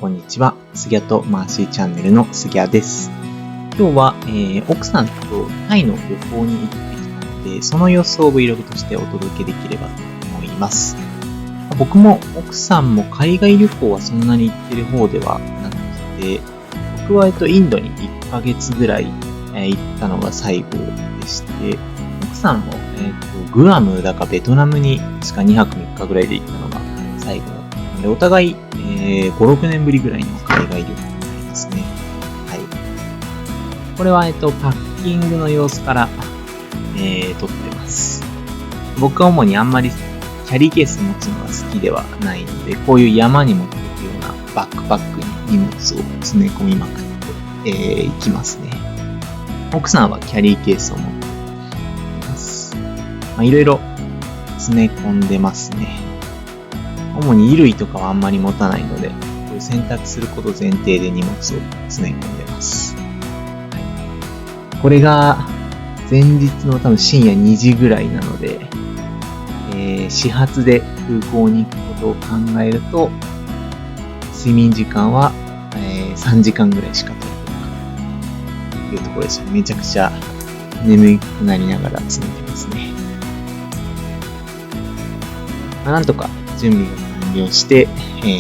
こんにちは。杉谷とマーシーチャンネルの杉谷です。今日は、奥さんとタイの旅行に行ってきたので、その様子を Vlog としてお届けできればと思います。僕も奥さんも海外旅行はそんなに行ってる方ではなくて、僕はインドに1ヶ月ぐらい、行ったのが最後でして、奥さんも、グアムだかベトナムに確か2泊3日ぐらいで行ったのが最後なので、お互い、5、6年ぶりぐらいの海外旅行になりますね。はい。これは、パッキングの様子から、撮ってます。僕は主にあんまりキャリーケース持つのが好きではないので、こういう山に持っていくようなバックパックに荷物を詰め込みまくって、行きますね。奥さんはキャリーケースを持っています。いろいろ詰め込んでますね。主に衣類とかはあんまり持たないので、こういう洗濯すること前提で荷物を詰め込んでます。はい、これが前日の多分深夜2時ぐらいなので、始発で空港に行くことを考えると、睡眠時間は、3時間ぐらいしか取れないというところですよね。めちゃくちゃ眠くなりながら詰めてますね。なんとか準備が完了して、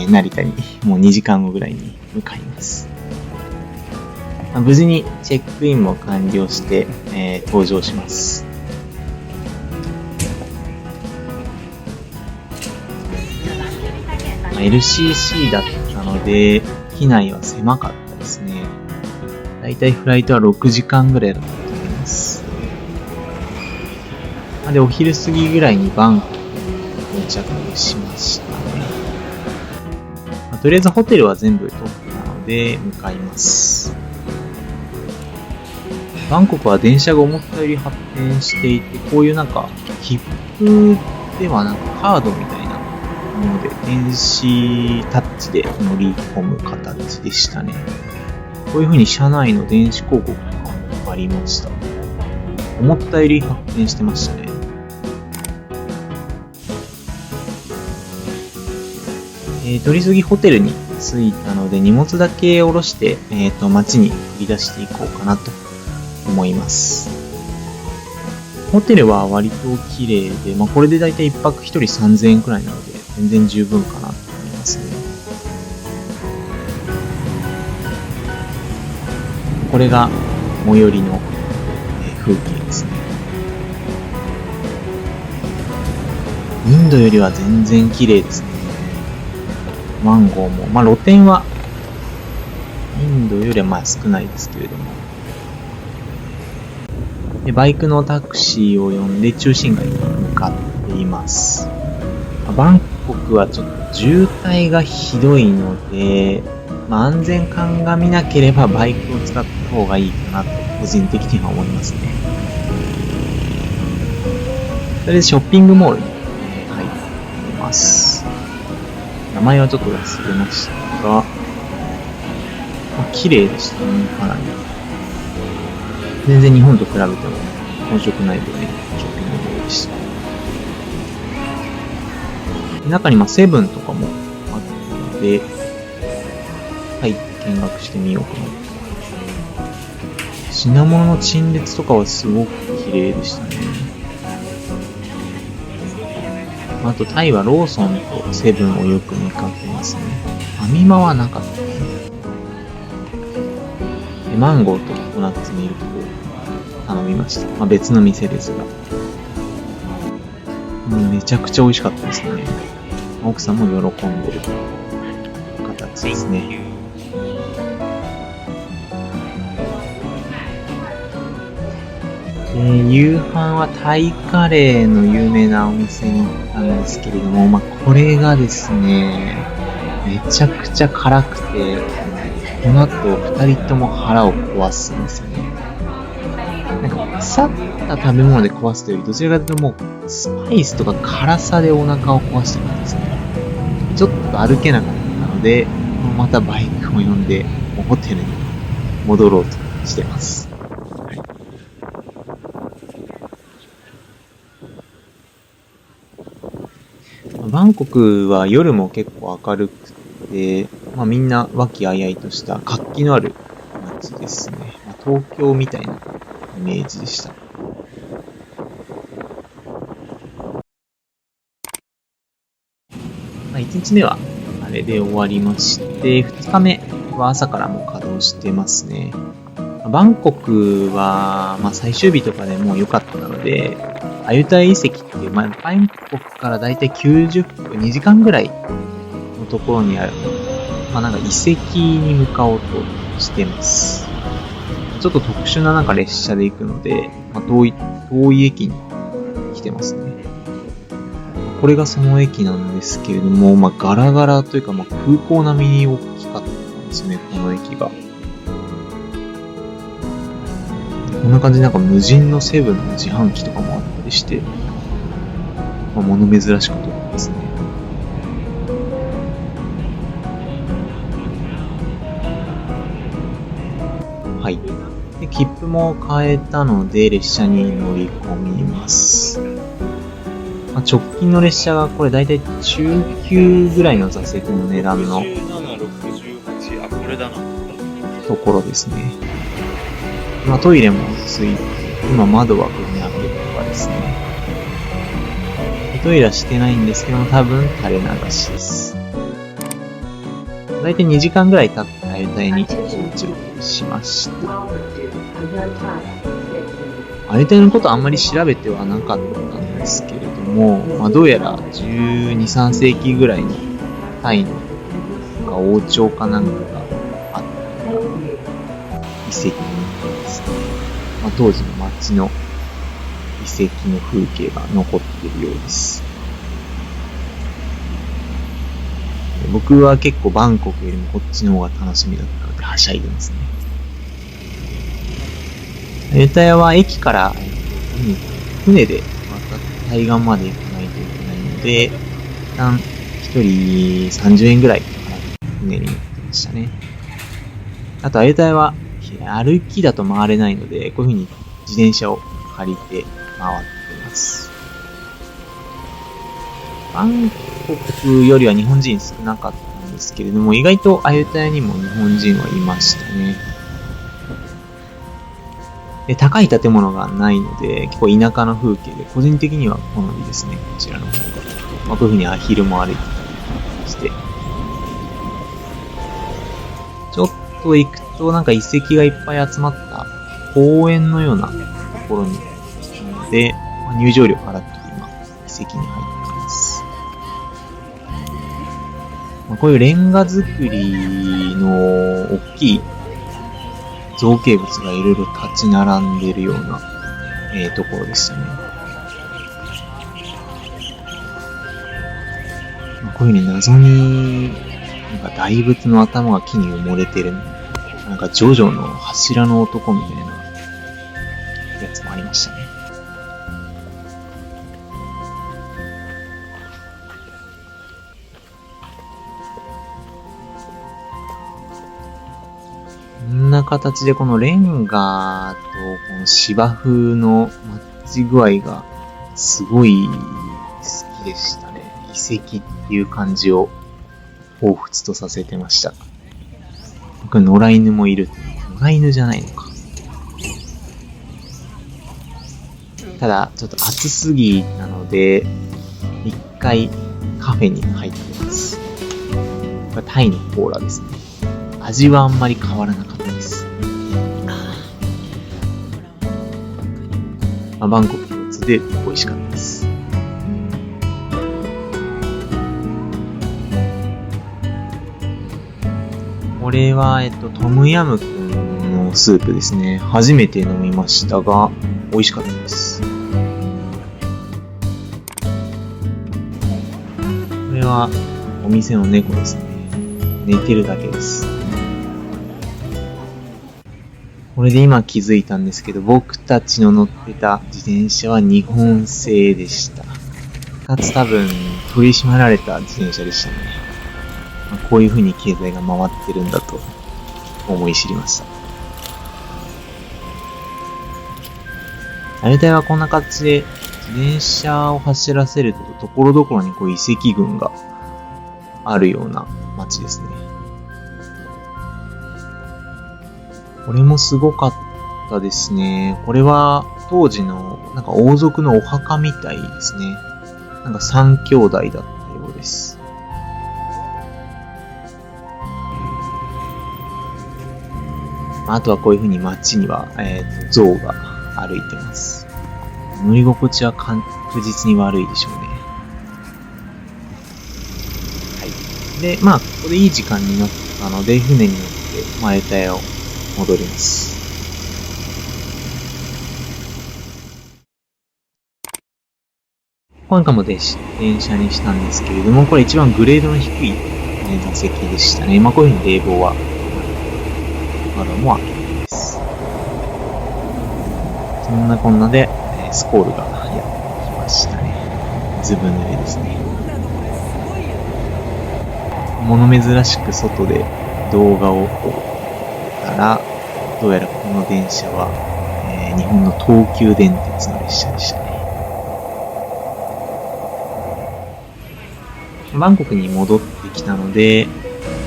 成田にもう2時間後ぐらいに向かいます。無事にチェックインも完了して、搭乗します。LCC だったので、機内は狭かったですね。だいたいフライトは6時間ぐらいだったと思います。で、お昼過ぎぐらいにバンコクに到着しましたね。とりあえずホテルは全部取ったので、向かいます。バンコクは電車が思ったより発展していて、こういう切符ではカードみたいなもので、電子タッチで乗り込む形でしたね。こういう風に車内の電子広告とかもありました。思ったより発展してましたね。取り急ぎホテルに着いたので、荷物だけ下ろして、街に繰り出していこうかなと思います。ホテルは割と綺麗で、これでだいたい1泊1人3000円くらいなので、全然十分かなと思いますね。これが最寄りの風景ですね。インドよりは全然綺麗ですね。マンゴーも、露店はインドよりは少ないですけれども。バイクのタクシーを呼んで中心街に向かっています。バンコクはちょっと渋滞がひどいので、安全鑑みなければバイクを使った方がいいかなと個人的には思いますね。それでショッピングモールに入っています。名前はちょっと忘れましたが、綺麗でしたね、かなり。全然日本と比べても遜色ないぐらいのショッピングモールでした。中にセブンとかもあったので、はい、見学してみようかな。品物の陳列とかはすごく綺麗でしたね。あとタイはローソンとセブンをよく見かけますね。ファミマはなかった。でマンゴーとココナッツミルクを頼みました。別の店ですが。めちゃくちゃ美味しかったですね。奥さんも喜んでる形ですね。夕飯はタイカレーの有名なお店に行ったんですけれども、これがですね、めちゃくちゃ辛くて、この後二人とも腹を壊すんですよね。腐った食べ物で壊すというより、どちらかというともうスパイスとか辛さでお腹を壊してるんですね。ちょっと歩けなかったので、またバイクを呼んでホテルに戻ろうとしてます。バンコクは夜も結構明るくて、みんな和気あいあいとした活気のある街ですね。東京みたいなイメージでした。1日目はあれで終わりまして、2日目は朝からもう稼働してますね。バンコクは、最終日とかでもう良かったので、アユタヤ遺跡っていう、バンコクからだいたい90分、2時間ぐらいのところにある、遺跡に向かおうとしてます。ちょっと特殊な列車で行くので、遠い駅に来てますね。これがその駅なんですけれども、ガラガラというか、空港並みに大きかったんですね、この駅が。こんな感じで無人のセブンの自販機とかもあったりして、物珍しくとですね。はい。で、切符も買えたので、列車に乗り込みます。直近の列車がこれだいたい中級ぐらいの座席の値段のところですね。トイレもついて、今窓は踏み開けるとかですね。トイレはしてないんですけども、多分垂れ流しです。だいたい2時間ぐらい経ってアユタヤに到着しました。アユタヤのことあんまり調べてはなかったんですけれども、どうやら12、3世紀ぐらいのタイの王朝かなんかがあったような遺跡にですね、当時の街の遺跡の風景が残っているようです。僕は結構バンコクよりもこっちの方が楽しみだったのではしゃいでますね。アユタヤは駅から船で対岸まで行かないといけないので、一旦1人30円ぐらい船に乗ってましたね。あとアユタヤは歩きだと回れないので、こういう風に自転車を借りて回ってます。バンコクよりは日本人少なかったんですけれども、意外とアユタヤにも日本人はいましたね。で、高い建物がないので、結構田舎の風景で、個人的には好みですね、こちらの方が。こういう風に昼も歩いてたりして。ちょっと行くと遺跡がいっぱい集まった公園のようなところに来たので、入場料払って今、遺跡に入っています。こういうレンガ造りの大きい造形物がいろいろ立ち並んでいるような、ところでしたね。こういう風に謎に大仏の頭が木に埋もれてる、ジョジョの柱の男みたいなやつもありましたね。こんな形でこのレンガとこの芝生のマッチ具合がすごい好きでしたね。遺跡っていう感じを彷彿とさせてました。僕、野良犬もいる。野良犬じゃないのか。ただ、ちょっと暑すぎなので、一回カフェに入ってます。これタイのコーラですね。味はあんまり変わらなかったです。バンコク共通で美味しかったです。これは、トムヤムクンのスープですね。初めて飲みましたが、美味しかったです。これは、お店の猫ですね。寝てるだけです。これで今気づいたんですけど、僕たちの乗ってた自転車は日本製でした。かつ多分、取り締まられた自転車でしたね。こういう風に経済が回ってるんだと思い知りました。アユタヤはこんな形で自転車を走らせるとところどころにこう遺跡群があるような街ですね。これもすごかったですね。これは当時のなんか王族のお墓みたいですね。なんか三兄弟だったようです。あとはこういう風に街には、象が歩いてます。乗り心地は確実に悪いでしょうね。はい。で、ここでいい時間になったので、船に乗って、マルタへ戻ります。今回も電車にしたんですけれども、これ一番グレードの低い、座席でしたね。こういう風に冷房は、窓も開けてです。そんなこんなで、スコールがやってきましたね。ずぶ濡れですね。物珍しく外で動画を撮ったら、どうやらこの電車は、日本の東急電鉄の列車でしたね。バンコクに戻ってきたので、い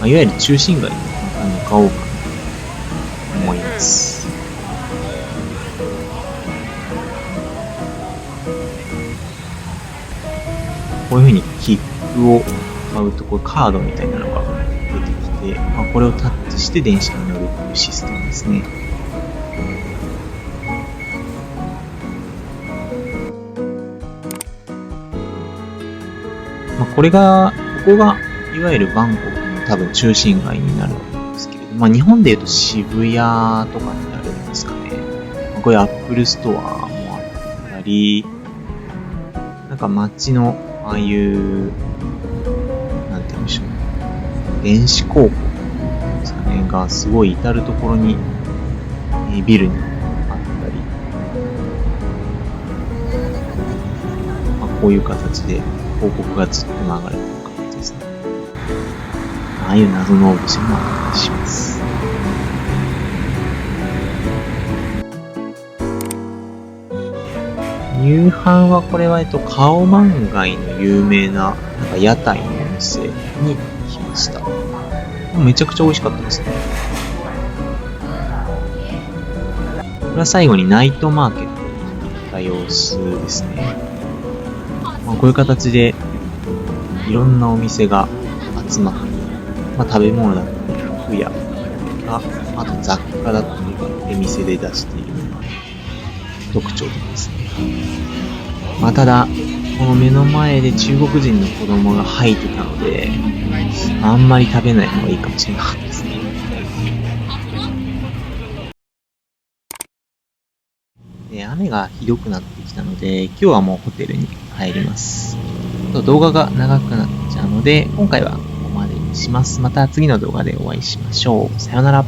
わゆる中心街に向かおうかなと思います。こういう風に切符を買うと、これカードみたいなのが出てきて、これをタッチして電車に乗るというシステムですね。ここがいわゆるバンコクの多分中心街になるんですけれど、日本でいうと渋谷とかになるんですかね。こういうアップルストアもあったり、なんか街のああいう、なんて言うんでしょう、電子広告ですかね、がすごい至るところに、ビルにあったり、こういう形で広告がずっと流れてる感じですね。ああいう謎のオブジェもあったりします。夕飯はこれはカオマンガイの有名ななんか屋台のお店に来ました。めちゃくちゃ美味しかったですね。これは最後にナイトマーケットに行った様子ですね。こういう形でいろんなお店が集まって、食べ物だったり服やあと雑貨だったりが出店で出しているのが特徴的ですね。ただこの目の前で中国人の子供が入ってたので、あんまり食べない方がいいかもしれなかったですね。雨がひどくなってきたので、今日はもうホテルに入ります。動画が長くなっちゃうので、今回はここまでにします。また次の動画でお会いしましょう。さよなら。